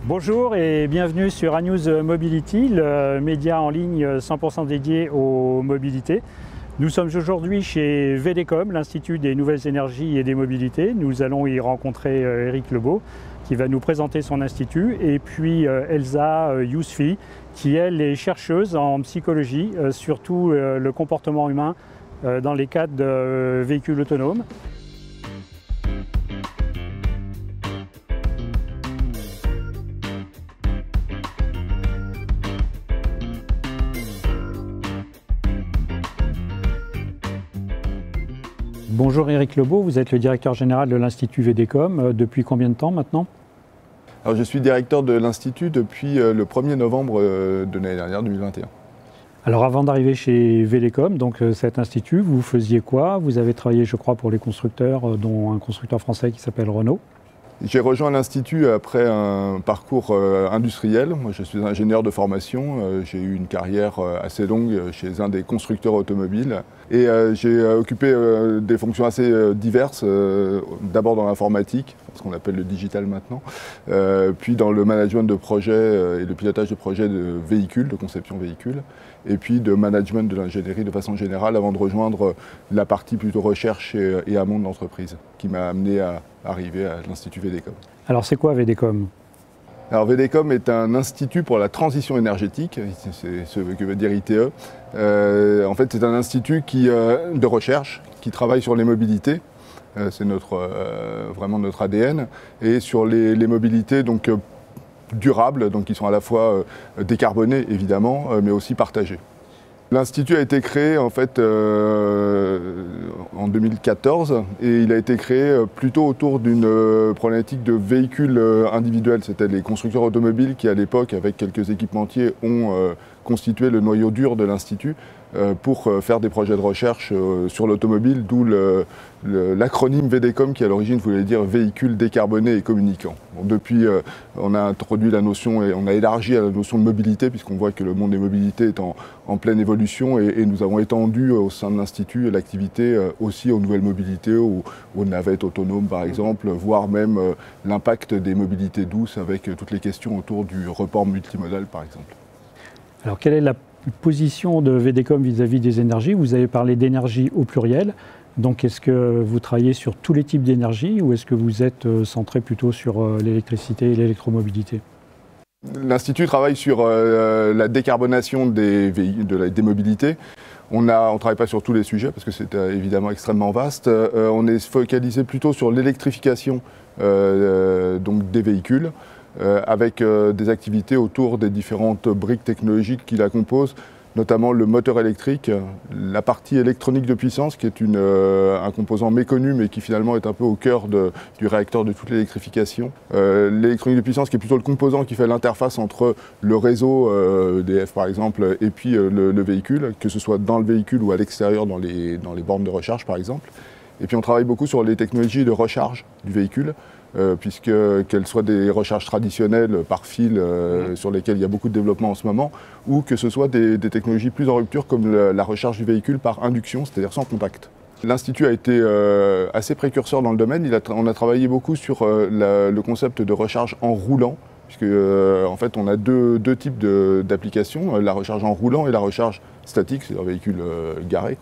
Bonjour et bienvenue sur ANews Mobility, le média en ligne 100% dédié aux mobilités. Nous sommes aujourd'hui chez VDCOM, l'Institut des Nouvelles Énergies et des Mobilités. Nous allons y rencontrer Éric Lebeau qui va nous présenter son institut et puis Elsa Yousfi qui elle est chercheuse en psychologie, surtout le comportement humain dans les cadres de véhicules autonomes. Bonjour Éric Lebeau, vous êtes le directeur général de l'Institut VDCOM. Depuis combien de temps maintenant? Alors, je suis directeur de l'Institut depuis le 1er novembre de l'année dernière, 2021. Alors avant d'arriver chez VDCOM, donc cet institut, vous faisiez quoi? Vous avez travaillé, je crois, pour les constructeurs, dont un constructeur français qui s'appelle Renault. J'ai rejoint l'Institut après un parcours industriel. Moi, je suis ingénieur de formation. J'ai eu une carrière assez longue chez un des constructeurs automobiles. Et j'ai occupé des fonctions assez diverses, d'abord dans l'informatique, ce qu'on appelle le digital maintenant, puis dans le management de projets et le pilotage de projets de véhicules, de conception véhicules, et puis de management de l'ingénierie de façon générale avant de rejoindre la partie plutôt recherche et amont de l'entreprise, qui m'a amené à arriver à l'Institut VDCOM. Alors c'est quoi VDCOM? Alors VDCOM est un institut pour la transition énergétique, c'est ce que veut dire ITE. En fait, c'est un institut de recherche qui travaille sur les mobilités. C'est vraiment notre ADN. Et sur les mobilités donc, durables, donc qui sont à la fois décarbonées évidemment, mais aussi partagées. L'Institut a été créé en fait en 2014 et il a été créé plutôt autour d'une problématique de véhicules individuels. C'était les constructeurs automobiles qui à l'époque, avec quelques équipementiers, ont constitué le noyau dur de l'Institut pour faire des projets de recherche sur l'automobile, d'où l'acronyme VDCOM qui à l'origine voulait dire véhicules décarbonés et communicants. Bon, depuis, on a introduit la notion et on a élargi à la notion de mobilité puisqu'on voit que le monde des mobilités est en pleine évolution et nous avons étendu au sein de l'Institut l'activité aussi aux nouvelles mobilités, aux navettes autonomes par exemple, voire même l'impact des mobilités douces avec toutes les questions autour du report multimodal par exemple. Alors quelle est la position de VDCOM vis-à-vis des énergies? Vous avez parlé d'énergie au pluriel, donc est-ce que vous travaillez sur tous les types d'énergie ou est-ce que vous êtes centré plutôt sur l'électricité et l'électromobilité? L'Institut travaille sur la décarbonation des mobilités. On ne travaille pas sur tous les sujets parce que c'est évidemment extrêmement vaste. On est focalisé plutôt sur l'électrification donc des véhicules. Avec des activités autour des différentes briques technologiques qui la composent, notamment le moteur électrique, la partie électronique de puissance qui est un composant méconnu mais qui finalement est un peu au cœur du réacteur de toute l'électrification. L'électronique de puissance qui est plutôt le composant qui fait l'interface entre le réseau EDF par exemple et puis le véhicule, que ce soit dans le véhicule ou à l'extérieur dans les bornes de recharge par exemple. Et puis on travaille beaucoup sur les technologies de recharge du véhicule, puisque qu'elles soient des recharges traditionnelles par fil sur lesquelles il y a beaucoup de développement en ce moment, ou que ce soit des technologies plus en rupture comme la recharge du véhicule par induction, c'est-à-dire sans contact. L'Institut a été assez précurseur dans le domaine. On a travaillé beaucoup sur le concept de recharge en roulant, puisque en fait on a deux types d'applications, la recharge en roulant et la recharge statique, c'est un véhicule garé.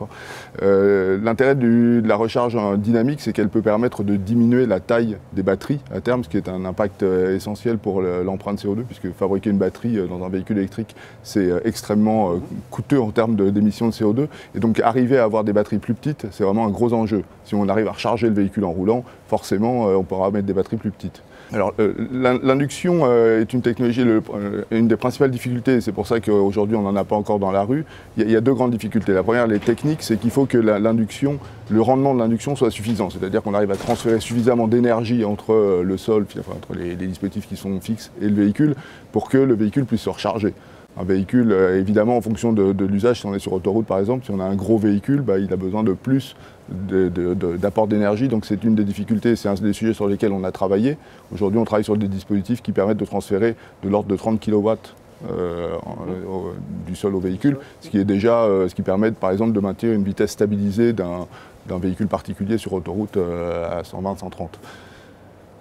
L'intérêt de la recharge dynamique, c'est qu'elle peut permettre de diminuer la taille des batteries à terme, ce qui est un impact essentiel pour l'empreinte CO2, puisque fabriquer une batterie dans un véhicule électrique, c'est extrêmement coûteux en termes d'émissions de CO2. Et donc arriver à avoir des batteries plus petites, c'est vraiment un gros enjeu. Si on arrive à recharger le véhicule en roulant, forcément, on pourra mettre des batteries plus petites. Alors, l'induction est une technologie, une des principales difficultés, c'est pour ça qu'aujourd'hui on n'en a pas encore dans la rue. Il y a deux grandes difficultés. La première, les techniques, c'est qu'il faut que le rendement de l'induction soit suffisant, c'est-à-dire qu'on arrive à transférer suffisamment d'énergie entre le sol, entre les dispositifs qui sont fixes et le véhicule, pour que le véhicule puisse se recharger. Un véhicule, évidemment, en fonction de l'usage, si on est sur autoroute par exemple, si on a un gros véhicule, il a besoin de plus d'apport d'énergie, donc c'est une des difficultés, c'est un des sujets sur lesquels on a travaillé. Aujourd'hui, on travaille sur des dispositifs qui permettent de transférer de l'ordre de 30 kW du sol au véhicule, ce qui permet par exemple de maintenir une vitesse stabilisée d'un véhicule particulier sur autoroute à 120-130.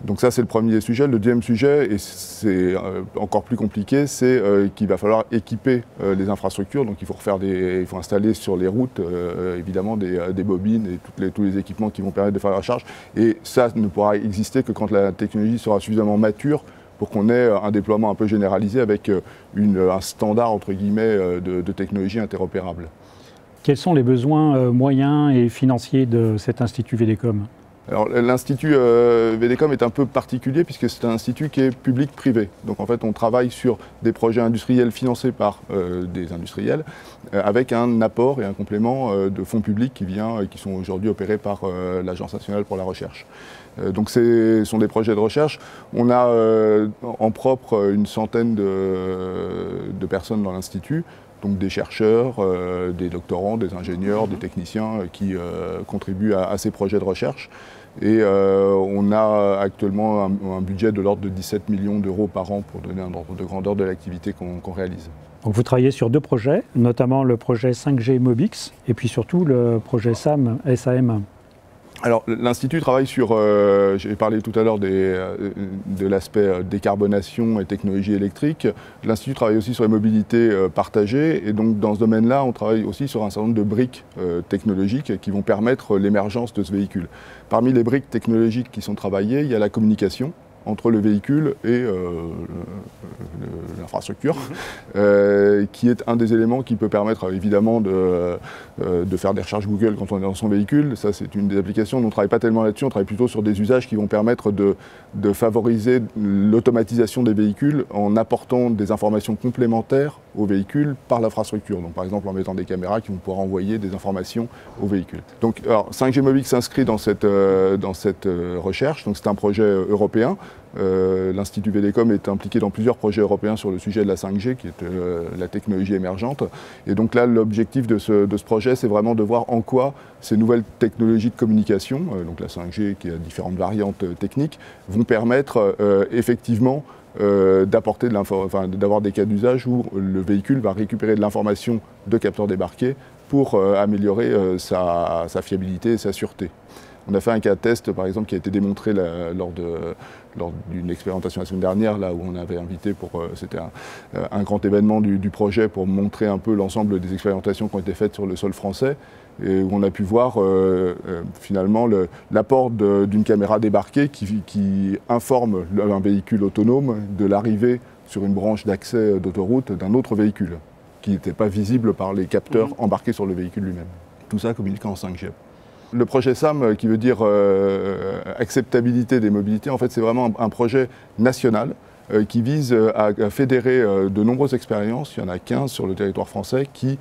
Donc ça, c'est le premier sujet. Le deuxième sujet, et c'est encore plus compliqué, c'est qu'il va falloir équiper les infrastructures. Donc il faut installer sur les routes, évidemment, des bobines et tous les équipements qui vont permettre de faire la recharge. Et ça ne pourra exister que quand la technologie sera suffisamment mature pour qu'on ait un déploiement un peu généralisé avec un standard, entre guillemets, de technologie interopérable. Quels sont les besoins moyens et financiers de cet institut VDCOM ? Alors, l'Institut VDCOM est un peu particulier puisque c'est un institut qui est public-privé. Donc en fait, on travaille sur des projets industriels financés par des industriels avec un apport et un complément de fonds publics qui sont aujourd'hui opérés par l'Agence nationale pour la recherche. Donc ce sont des projets de recherche. On a en propre une centaine de personnes dans l'Institut. Donc des chercheurs, des doctorants, des ingénieurs, des techniciens qui contribuent à ces projets de recherche. Et on a actuellement un budget de l'ordre de 17 millions d'euros par an pour donner un ordre de grandeur de l'activité qu'on réalise. Donc vous travaillez sur 2 projets, notamment le projet 5G Mobix et puis surtout le projet SAM. Alors l'Institut travaille sur, j'ai parlé tout à l'heure de l'aspect décarbonation et technologie électrique. L'Institut travaille aussi sur les mobilités partagées et donc dans ce domaine-là, on travaille aussi sur un certain nombre de briques technologiques qui vont permettre l'émergence de ce véhicule. Parmi les briques technologiques qui sont travaillées, il y a la communication entre le véhicule et l'infrastructure, qui est un des éléments qui peut permettre évidemment de faire des recherches Google quand on est dans son véhicule. Ça, c'est une des applications. On ne travaille pas tellement là-dessus, on travaille plutôt sur des usages qui vont permettre de favoriser l'automatisation des véhicules en apportant des informations complémentaires aux véhicules par l'infrastructure. Donc par exemple en mettant des caméras qui vont pouvoir envoyer des informations aux véhicules. Donc alors, 5G Mobix s'inscrit dans cette recherche, donc c'est un projet européen. L'Institut VDCOM est impliqué dans plusieurs projets européens sur le sujet de la 5G, qui est la technologie émergente. Et donc là, l'objectif de ce projet, c'est vraiment de voir en quoi ces nouvelles technologies de communication, donc la 5G qui a différentes variantes techniques, vont permettre effectivement d'avoir des cas d'usage où le véhicule va récupérer de l'information de capteurs débarqués pour améliorer sa fiabilité et sa sûreté. On a fait un cas de test, par exemple, qui a été démontré lors d'une expérimentation la semaine dernière, là où on avait invité c'était un grand événement du projet pour montrer un peu l'ensemble des expérimentations qui ont été faites sur le sol français, et où on a pu voir finalement l'apport d'une caméra débarquée qui informe un véhicule autonome de l'arrivée sur une branche d'accès d'autoroute d'un autre véhicule, qui n'était pas visible par les capteurs embarqués sur le véhicule lui-même. Tout ça communiqué en 5G. Le projet SAM, qui veut dire acceptabilité des mobilités, en fait c'est vraiment un projet national qui vise à fédérer de nombreuses expériences, il y en a 15 sur le territoire français, qui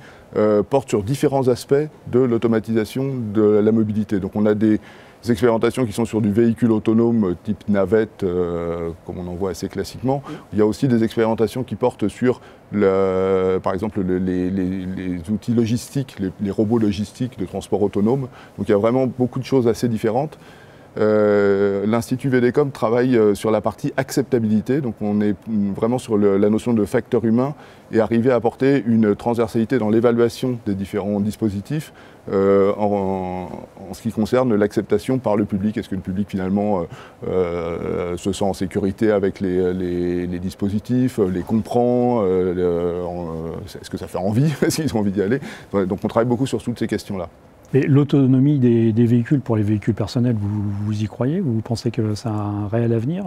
portent sur différents aspects de l'automatisation de la mobilité. Donc on a des expérimentations qui sont sur du véhicule autonome type navette, comme on en voit assez classiquement. Il y a aussi des expérimentations qui portent sur, par exemple, les outils logistiques, les robots logistiques de transport autonome. Donc il y a vraiment beaucoup de choses assez différentes. L'Institut VDCOM travaille sur la partie acceptabilité, donc on est vraiment sur la notion de facteur humain et arriver à apporter une transversalité dans l'évaluation des différents dispositifs en ce qui concerne l'acceptation par le public. Est-ce que le public finalement se sent en sécurité avec les dispositifs, les comprend, est-ce que ça fait envie, est-ce qu'ils ont envie d'y aller? Donc on travaille beaucoup sur toutes ces questions-là. Et l'autonomie des véhicules pour les véhicules personnels, vous y croyez? Vous pensez que ça a un réel avenir?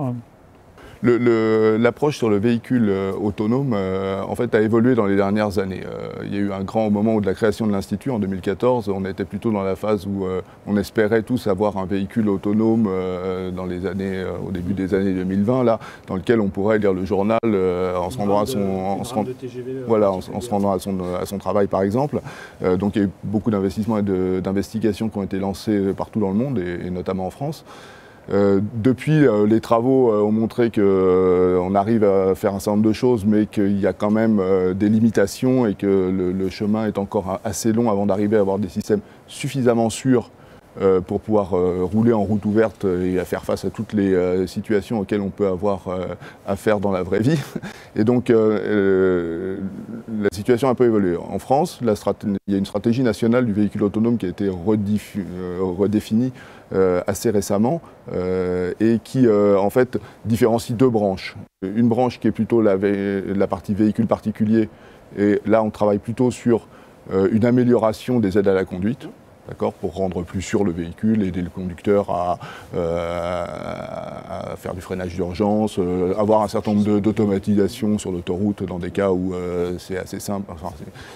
L'approche sur le véhicule autonome en fait, a évolué dans les dernières années. Il y a eu un grand moment de la création de l'Institut en 2014. On était plutôt dans la phase où on espérait tous avoir un véhicule autonome au début des années 2020, là, dans lequel on pourrait lire le journal en se rendant à son travail, par exemple. Donc il y a eu beaucoup d'investissements et d'investigations qui ont été lancés partout dans le monde, et notamment en France. Depuis, les travaux ont montré qu'on arrive à faire un certain nombre de choses, mais qu'il y a quand même des limitations et que le chemin est encore assez long avant d'arriver à avoir des systèmes suffisamment sûrs pour pouvoir rouler en route ouverte et à faire face à toutes les situations auxquelles on peut avoir affaire dans la vraie vie. Et donc la situation a un peu évolué. En France, il y a une stratégie nationale du véhicule autonome qui a été redéfinie assez récemment et qui en fait différencie deux branches. Une branche qui est plutôt la partie véhicule particulier, et là on travaille plutôt sur une amélioration des aides à la conduite, pour rendre plus sûr le véhicule, aider le conducteur à faire du freinage d'urgence, avoir un certain nombre d'automatisation sur l'autoroute dans des cas où c'est assez simple, enfin,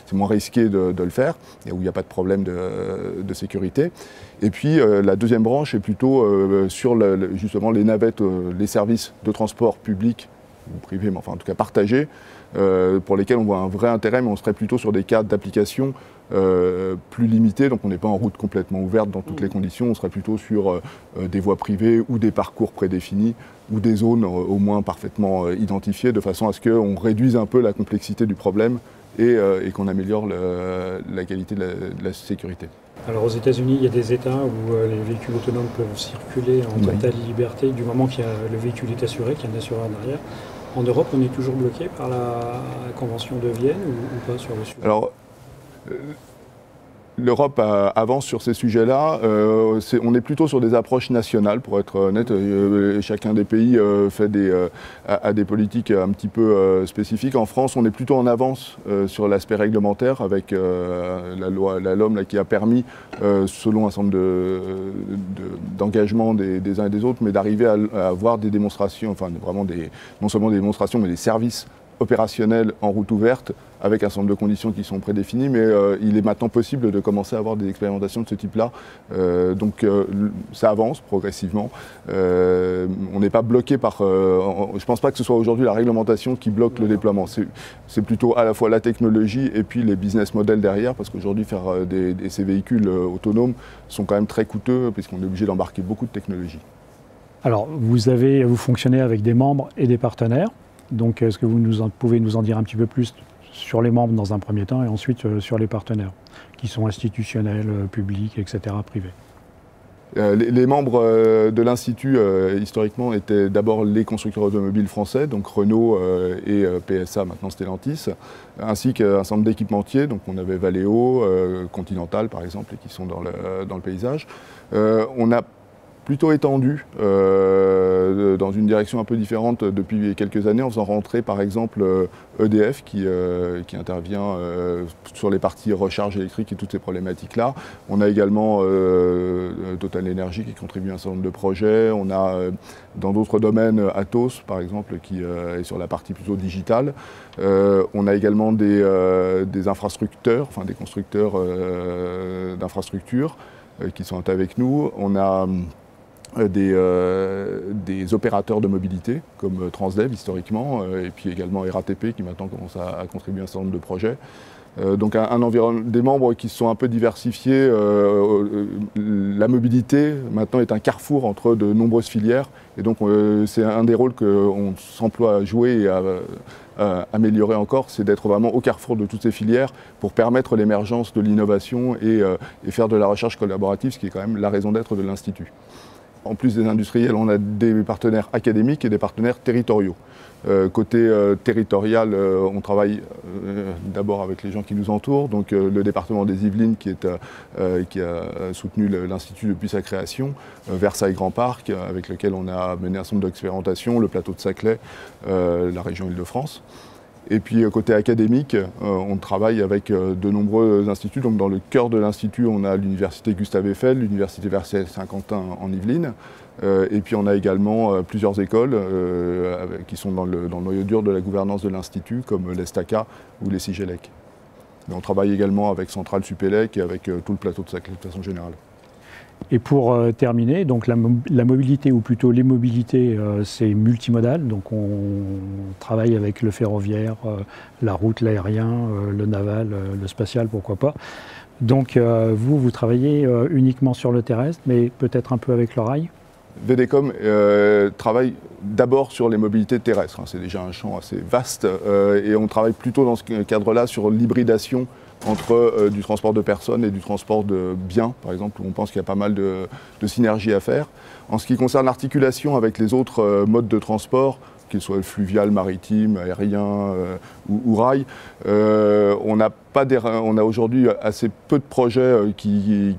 c'est moins risqué de le faire et où il n'y a pas de problème de sécurité. Et puis la deuxième branche est plutôt sur justement les navettes, les services de transport public ou privé, mais enfin en tout cas partagés, pour lesquels on voit un vrai intérêt, mais on serait plutôt sur des cas d'application plus limités, donc on n'est pas en route complètement ouverte dans toutes les conditions, on serait plutôt sur des voies privées ou des parcours prédéfinis ou des zones au moins parfaitement identifiées, de façon à ce qu'on réduise un peu la complexité du problème et qu'on améliore la qualité de la sécurité. Alors aux États-Unis, il y a des États où les véhicules autonomes peuvent circuler en totale liberté du moment que le véhicule est assuré, qu'il y a un assureur derrière. En Europe, on est toujours bloqué par la Convention de Vienne ou pas sur le sujet? Alors, l'Europe avance sur ces sujets-là. On est plutôt sur des approches nationales, pour être honnête. Chacun des pays a des politiques un petit peu spécifiques. En France, on est plutôt en avance sur l'aspect réglementaire, avec la loi, la LOM, qui a permis, selon un certain nombre d'engagements des uns et des autres, mais d'arriver à avoir des démonstrations, enfin vraiment non seulement des démonstrations, mais des services opérationnels en route ouverte, avec un certain nombre de conditions qui sont prédéfinies, mais il est maintenant possible de commencer à avoir des expérimentations de ce type-là. Donc ça avance progressivement. On n'est pas bloqué par... je ne pense pas que ce soit aujourd'hui la réglementation qui bloque le déploiement. C'est plutôt à la fois la technologie et puis les business models derrière, parce qu'aujourd'hui faire ces véhicules autonomes sont quand même très coûteux, puisqu'on est obligé d'embarquer beaucoup de technologie. Alors vous fonctionnez avec des membres et des partenaires. Donc, est-ce que vous pouvez nous en dire un petit peu plus sur les membres dans un premier temps et ensuite sur les partenaires, qui sont institutionnels, publics, etc., privés? Les membres de l'Institut, historiquement, étaient d'abord les constructeurs automobiles français, donc Renault et PSA, maintenant Stellantis, ainsi qu'un certain nombre d'équipementiers, donc on avait Valeo, Continental par exemple, qui sont dans le paysage. On a plutôt étendu dans une direction un peu différente depuis quelques années, en faisant rentrer par exemple EDF qui intervient sur les parties recharge électrique et toutes ces problématiques-là. On a également Total Energy qui contribue à un certain nombre de projets. On a dans d'autres domaines Atos par exemple qui est sur la partie plutôt digitale. On a également des infrastructeurs, enfin des constructeurs d'infrastructures qui sont avec nous. On a des opérateurs de mobilité comme Transdev historiquement et puis également RATP qui maintenant commence à contribuer à un certain nombre de projets. Donc des membres qui se sont un peu diversifiés. La mobilité maintenant est un carrefour entre de nombreuses filières et donc c'est un des rôles qu'on s'emploie à jouer et à améliorer encore, c'est d'être vraiment au carrefour de toutes ces filières pour permettre l'émergence de l'innovation et faire de la recherche collaborative, ce qui est quand même la raison d'être de l'Institut. En plus des industriels, on a des partenaires académiques et des partenaires territoriaux. Côté territorial, on travaille d'abord avec les gens qui nous entourent, donc le département des Yvelines qui a soutenu l'Institut depuis sa création, Versailles Grand Parc avec lequel on a mené un certain nombre d'expérimentations, le plateau de Saclay, la région Île-de-France. Et puis côté académique, on travaille avec de nombreux instituts. Donc dans le cœur de l'institut, on a l'université Gustave Eiffel, l'université Versailles-Saint-Quentin en Yvelines. Et puis on a également plusieurs écoles qui sont dans le noyau dur de la gouvernance de l'institut, comme l'ESTACA ou les CIGELEC. On travaille également avec Centrale Supélec et avec tout le plateau de Saclay de façon générale. Et pour terminer, donc la mobilité, ou plutôt les mobilités, c'est multimodal. Donc on travaille avec le ferroviaire, la route, l'aérien, le naval, le spatial, pourquoi pas. Donc vous travaillez uniquement sur le terrestre, mais peut-être un peu avec le rail? VDCOM travaille d'abord sur les mobilités terrestres. C'est déjà un champ assez vaste et on travaille plutôt dans ce cadre-là sur l'hybridation entre du transport de personnes et du transport de biens, par exemple, où on pense qu'il y a pas mal de synergies à faire. En ce qui concerne l'articulation avec les autres modes de transport, qu'il soit fluvial, maritime, aérien ou rail, on a aujourd'hui assez peu de projets qui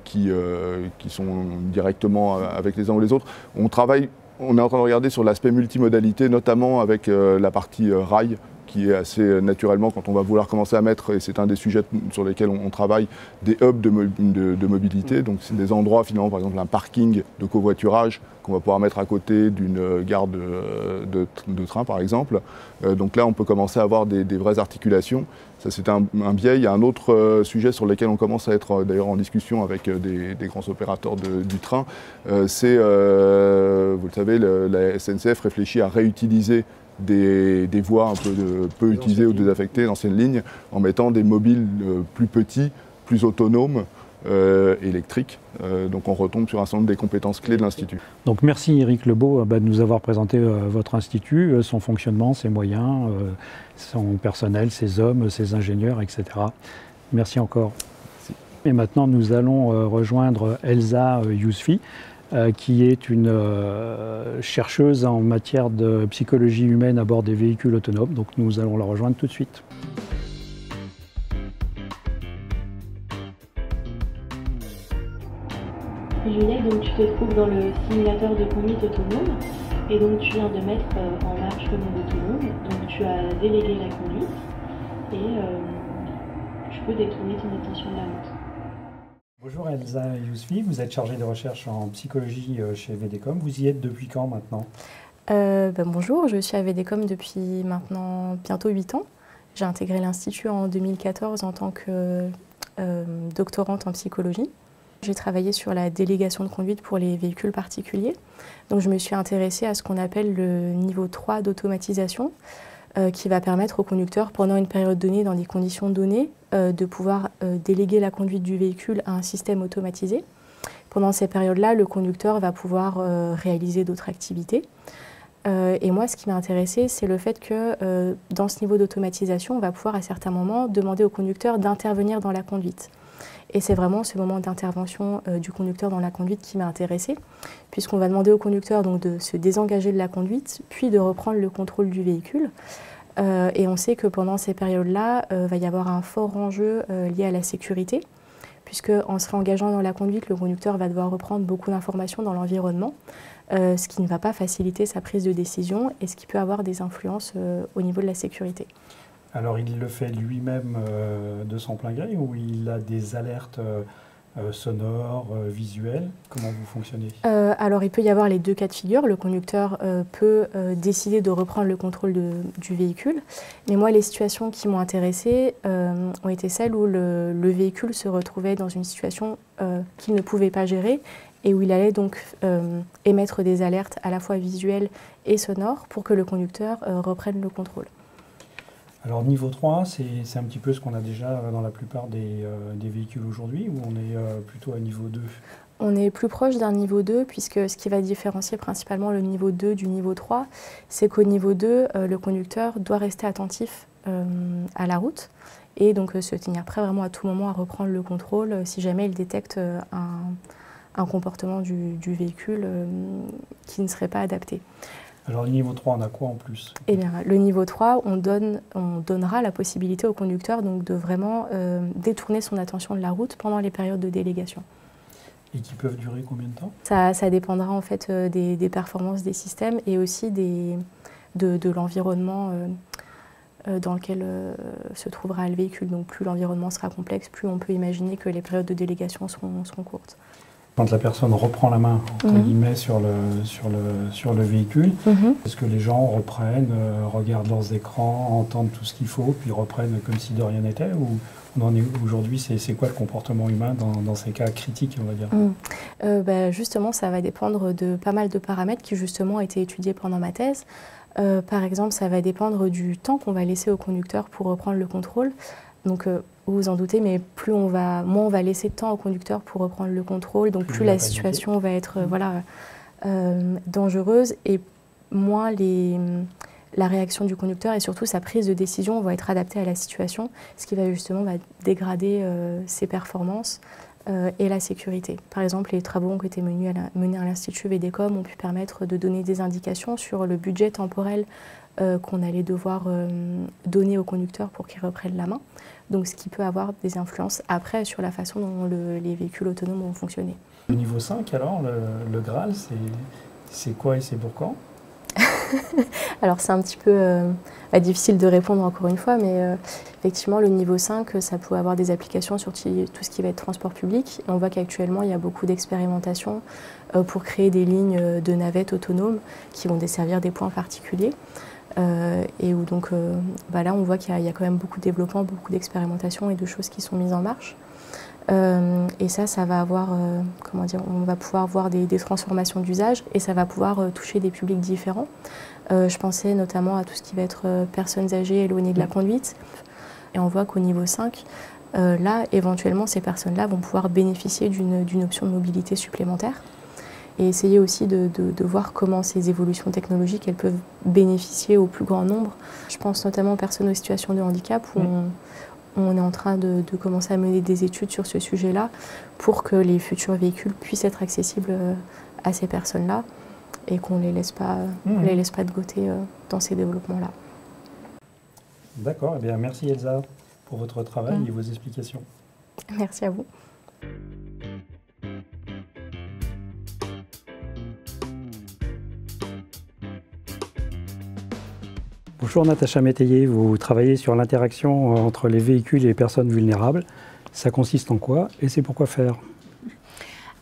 sont directement avec les uns ou les autres. On est en train de regarder sur l'aspect multimodalité, notamment avec la partie rail, qui est assez naturellement, quand on va vouloir commencer à mettre, et c'est un des sujets sur lesquels on travaille, des hubs de mobilité. Donc c'est des endroits, finalement, par exemple un parking de covoiturage qu'on va pouvoir mettre à côté d'une gare de train, par exemple. Donc là, on peut commencer à avoir des vraies articulations. Ça, c'est un biais. Il y a un autre sujet sur lequel on commence à être d'ailleurs en discussion avec des grands opérateurs du train. C'est, vous le savez, la SNCF réfléchit à réutiliser des voies un peu utilisées ou désaffectées, d'anciennes lignes, en mettant des mobiles plus petits, plus autonomes, électriques. Donc on retombe sur un certain nombre des compétences clés de l'Institut. Donc merci Éric Lebeau de nous avoir présenté votre institut, son fonctionnement, ses moyens, son personnel, ses hommes, ses ingénieurs, etc. Merci encore. Merci. Et maintenant nous allons rejoindre Elsa Yousfi, qui est une chercheuse en matière de psychologie humaine à bord des véhicules autonomes. Donc nous allons la rejoindre tout de suite. Juliette, donc tu te trouves dans le simulateur de conduite autonome et donc tu viens de mettre en marche le mode autonome. Donc tu as délégué la conduite et tu peux détourner ton attention de la route. Bonjour Elsa Yousfi, vous êtes chargée de recherche en psychologie chez VDCOM. Vous y êtes depuis quand maintenant? Bonjour, je suis à VDCOM depuis maintenant bientôt 8 ans. J'ai intégré l'Institut en 2014 en tant que doctorante en psychologie. J'ai travaillé sur la délégation de conduite pour les véhicules particuliers. Donc je me suis intéressée à ce qu'on appelle le niveau 3 d'automatisation, qui va permettre au conducteur, pendant une période donnée, dans des conditions données, de pouvoir déléguer la conduite du véhicule à un système automatisé. Pendant ces périodes-là, le conducteur va pouvoir réaliser d'autres activités. Et moi, ce qui m'a intéressée, c'est le fait que dans ce niveau d'automatisation, on va pouvoir à certains moments demander au conducteur d'intervenir dans la conduite. Et c'est vraiment ce moment d'intervention du conducteur dans la conduite qui m'a intéressée, puisqu'on va demander au conducteur donc, de se désengager de la conduite, puis de reprendre le contrôle du véhicule. Et on sait que pendant ces périodes-là, va y avoir un fort enjeu lié à la sécurité, puisque en se réengageant dans la conduite, le conducteur va devoir reprendre beaucoup d'informations dans l'environnement, ce qui ne va pas faciliter sa prise de décision et ce qui peut avoir des influences au niveau de la sécurité. Alors il le fait lui-même de son plein gré ou il a des alertes sonores, visuelles? Comment vous fonctionnez? Alors il peut y avoir les deux cas de figure. Le conducteur peut décider de reprendre le contrôle du véhicule. Mais moi, les situations qui m'ont intéressée ont été celles où le véhicule se retrouvait dans une situation qu'il ne pouvait pas gérer et où il allait donc émettre des alertes à la fois visuelles et sonores pour que le conducteur reprenne le contrôle. Alors niveau 3, c'est un petit peu ce qu'on a déjà dans la plupart des véhicules aujourd'hui, ou on est plutôt à niveau 2? On est plus proche d'un niveau 2, puisque ce qui va différencier principalement le niveau 2 du niveau 3, c'est qu'au niveau 2, le conducteur doit rester attentif à la route et donc se tenir prêt vraiment à tout moment à reprendre le contrôle si jamais il détecte un comportement du véhicule qui ne serait pas adapté. Alors le niveau 3, on a quoi en plus? Eh bien, le niveau 3, on donnera la possibilité au conducteur donc, de vraiment détourner son attention de la route pendant les périodes de délégation. Et qui peuvent durer combien de temps? Ça dépendra en fait des performances des systèmes et aussi de l'environnement dans lequel se trouvera le véhicule. Donc plus l'environnement sera complexe, plus on peut imaginer que les périodes de délégation seront courtes. Quand la personne reprend la main, entre guillemets, sur le véhicule, est-ce que les gens reprennent, regardent leurs écrans, entendent tout ce qu'il faut, puis reprennent comme si de rien n'était? Ou on en est aujourd'hui, c'est quoi le comportement humain dans ces cas critiques, on va dire? Justement, ça va dépendre de pas mal de paramètres qui justement ont été étudiés pendant ma thèse. Par exemple, ça va dépendre du temps qu'on va laisser au conducteur pour reprendre le contrôle. Donc, vous vous en doutez, mais moins on va laisser de temps au conducteur pour reprendre le contrôle, donc plus la situation va être dangereuses et moins la réaction du conducteur et surtout sa prise de décision va être adaptée à la situation, ce qui va justement dégrader ses performances et la sécurité. Par exemple, les travaux qui ont été menés à l'Institut VDCOM ont pu permettre de donner des indications sur le budget temporel qu'on allait devoir donner au conducteur pour qu'il reprenne la main. Donc ce qui peut avoir des influences après sur la façon dont les véhicules autonomes vont fonctionner. Le niveau 5, alors, le Graal, c'est quoi et c'est pour quand? Alors c'est un petit peu difficile de répondre encore une fois, mais effectivement le niveau 5, ça peut avoir des applications sur tout ce qui va être transport public. Et on voit qu'actuellement il y a beaucoup d'expérimentations pour créer des lignes de navettes autonomes qui vont desservir des points particuliers. Et où donc là on voit qu'il y a quand même beaucoup de développement, beaucoup d'expérimentations et de choses qui sont mises en marche. Et ça va avoir, on va pouvoir voir des transformations d'usage et ça va pouvoir toucher des publics différents. Je pensais notamment à tout ce qui va être personnes âgées éloignées de la conduite. Et on voit qu'au niveau 5, là, éventuellement, ces personnes-là vont pouvoir bénéficier d'une option de mobilité supplémentaire. Et essayer aussi de voir comment ces évolutions technologiques elles peuvent bénéficier au plus grand nombre. Je pense notamment aux personnes en situation de handicap où on est en train de commencer à mener des études sur ce sujet-là pour que les futurs véhicules puissent être accessibles à ces personnes-là et qu'on ne les laisse pas de côté dans ces développements-là. D'accord, eh bien merci Elsa pour votre travail et vos explications. Merci à vous. Bonjour Natacha Métayer, vous travaillez sur l'interaction entre les véhicules et les personnes vulnérables. Ça consiste en quoi et c'est pourquoi faire?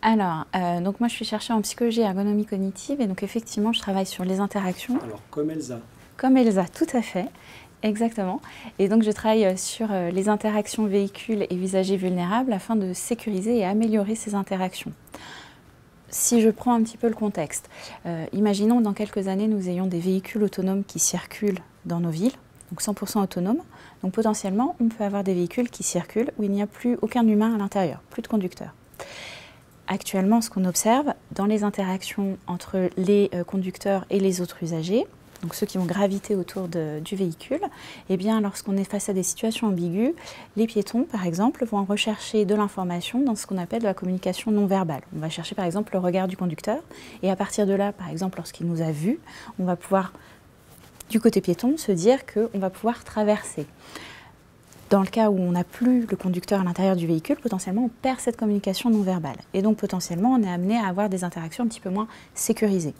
Alors, donc moi je suis chercheure en psychologie et ergonomie cognitive et donc effectivement je travaille sur les interactions. Alors comme Elsa. Comme Elsa, tout à fait, exactement. Et donc je travaille sur les interactions véhicules et usagers vulnérables afin de sécuriser et améliorer ces interactions. Si je prends un petit peu le contexte, imaginons dans quelques années nous ayons des véhicules autonomes qui circulent dans nos villes, donc 100% autonomes. Donc potentiellement on peut avoir des véhicules qui circulent où il n'y a plus aucun humain à l'intérieur, plus de conducteur. Actuellement, ce qu'on observe dans les interactions entre les conducteurs et les autres usagers, donc ceux qui vont graviter autour du véhicule, eh bien, lorsqu'on est face à des situations ambiguës, les piétons, par exemple, vont rechercher de l'information dans ce qu'on appelle de la communication non verbale. On va chercher, par exemple, le regard du conducteur, et à partir de là, par exemple, lorsqu'il nous a vus, on va pouvoir, du côté piéton, se dire qu'on va pouvoir traverser. Dans le cas où on n'a plus le conducteur à l'intérieur du véhicule, potentiellement on perd cette communication non verbale. Et donc potentiellement on est amené à avoir des interactions un petit peu moins sécurisées.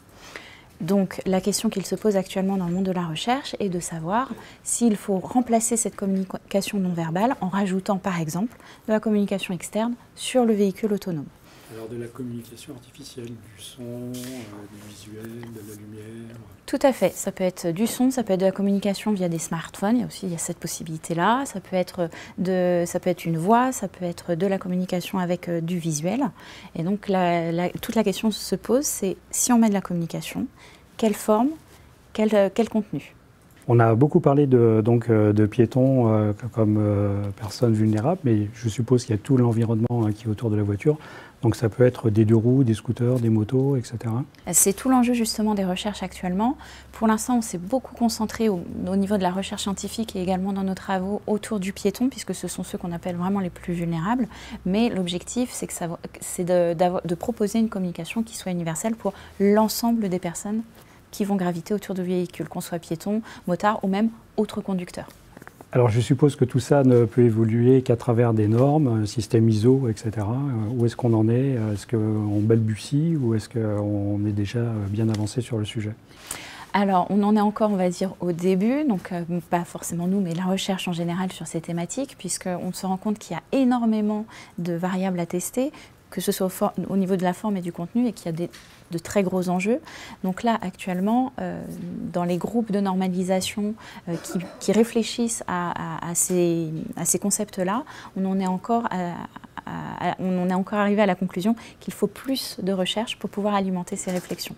Donc la question qu'il se pose actuellement dans le monde de la recherche est de savoir s'il faut remplacer cette communication non verbale en rajoutant par exemple de la communication externe sur le véhicule autonome. Alors de la communication artificielle, du son, du visuel, de la lumière. Tout à fait, ça peut être du son, ça peut être de la communication via des smartphones, il y a cette possibilité-là, ça peut être une voix, ça peut être de la communication avec du visuel. Et donc toute la question se pose, c'est si on met de la communication, quelle forme, quel contenu? On a beaucoup parlé de piétons comme personnes vulnérables, mais je suppose qu'il y a tout l'environnement qui est autour de la voiture. Donc ça peut être des deux roues, des scooters, des motos, etc. C'est tout l'enjeu justement des recherches actuellement. Pour l'instant, on s'est beaucoup concentré au niveau de la recherche scientifique et également dans nos travaux autour du piéton, puisque ce sont ceux qu'on appelle vraiment les plus vulnérables. Mais l'objectif, c'est de proposer une communication qui soit universelle pour l'ensemble des personnes qui vont graviter autour de véhicules, qu'on soit piéton, motard ou même autres conducteurs. Alors je suppose que tout ça ne peut évoluer qu'à travers des normes, système ISO, etc. Où est-ce qu'on en est? Est-ce qu'on balbutie ou est-ce qu'on est déjà bien avancé sur le sujet? Alors, on en est encore, on va dire, au début, donc pas forcément nous, mais la recherche en général sur ces thématiques, puisqu'on se rend compte qu'il y a énormément de variables à tester, que ce soit au niveau de la forme et du contenu, et qu'il y a de très gros enjeux. Donc là, actuellement, dans les groupes de normalisation qui réfléchissent à ces concepts-là, on en est encore arrivé à la conclusion qu'il faut plus de recherche pour pouvoir alimenter ces réflexions.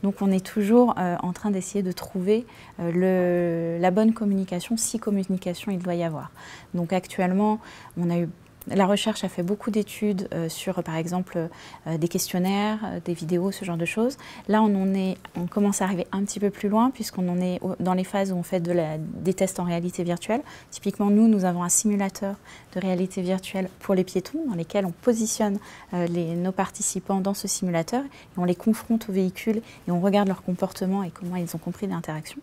Donc on est toujours en train d'essayer de trouver la bonne communication, si communication il doit y avoir. Donc actuellement, on a eu La recherche a fait beaucoup d'études sur, par exemple, des questionnaires, des vidéos, ce genre de choses. Là, on commence à arriver un petit peu plus loin puisqu'on en est dans les phases où on fait des tests en réalité virtuelle. Typiquement, nous avons un simulateur de réalité virtuelle pour les piétons dans lesquels on positionne nos participants dans ce simulateur et on les confronte au véhicule et on regarde leur comportement et comment ils ont compris l'interaction.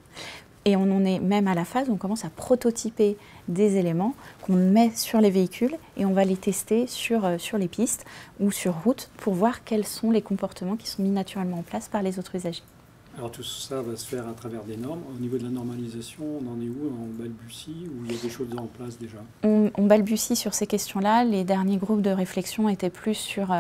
Et on en est même à la phase où on commence à prototyper des éléments qu'on met sur les véhicules et on va les tester sur les pistes ou sur route pour voir quels sont les comportements qui sont mis naturellement en place par les autres usagers. Alors tout ça va se faire à travers des normes. Au niveau de la normalisation, on en est où? On balbutie ou il y a des choses en place déjà? On balbutie sur ces questions-là. Les derniers groupes de réflexion étaient plus sur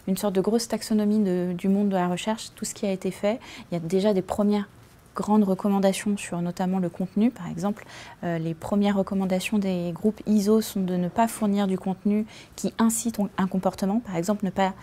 une sorte de grosse taxonomie du monde de la recherche, tout ce qui a été fait. Il y a déjà des premières grandes recommandations sur notamment le contenu. Par exemple, les premières recommandations des groupes ISO sont de ne pas fournir du contenu qui incite un comportement. Par exemple, ne pas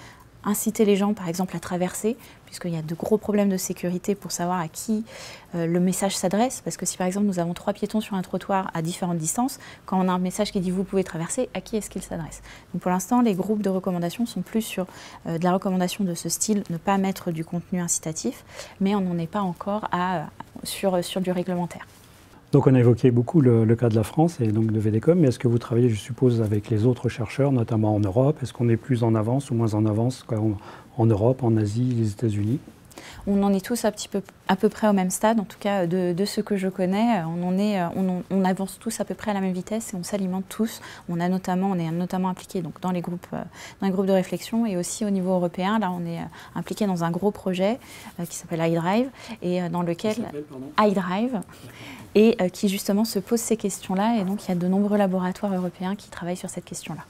inciter les gens, par exemple, à traverser, puisqu'il y a de gros problèmes de sécurité pour savoir à qui le message s'adresse. Parce que si, par exemple, nous avons 3 piétons sur un trottoir à différentes distances, quand on a un message qui dit « vous pouvez traverser », à qui est-ce qu'il s'adresse? Donc pour l'instant, les groupes de recommandations sont plus sur de la recommandation de ce style, ne pas mettre du contenu incitatif, mais on n'en est pas encore sur du réglementaire. Donc on a évoqué beaucoup le cas de la France et donc de VDCOM, mais est-ce que vous travaillez, je suppose, avec les autres chercheurs, notamment en Europe? Est-ce qu'on est plus en avance ou moins en avance en Europe, en Asie, les États-Unis? On en est tous à peu près au même stade, en tout cas de ce que je connais. On avance tous à peu près à la même vitesse et on s'alimente tous. On est notamment impliqué donc, dans les groupes de réflexion et aussi au niveau européen. Là, on est impliqué dans un gros projet qui s'appelle iDrive et dans lequel iDrive et qui justement se pose ces questions-là. Et donc, il y a de nombreux laboratoires européens qui travaillent sur cette question-là.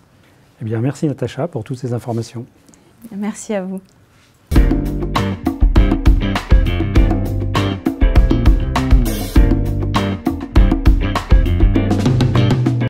Eh bien, merci Natacha pour toutes ces informations. Merci à vous.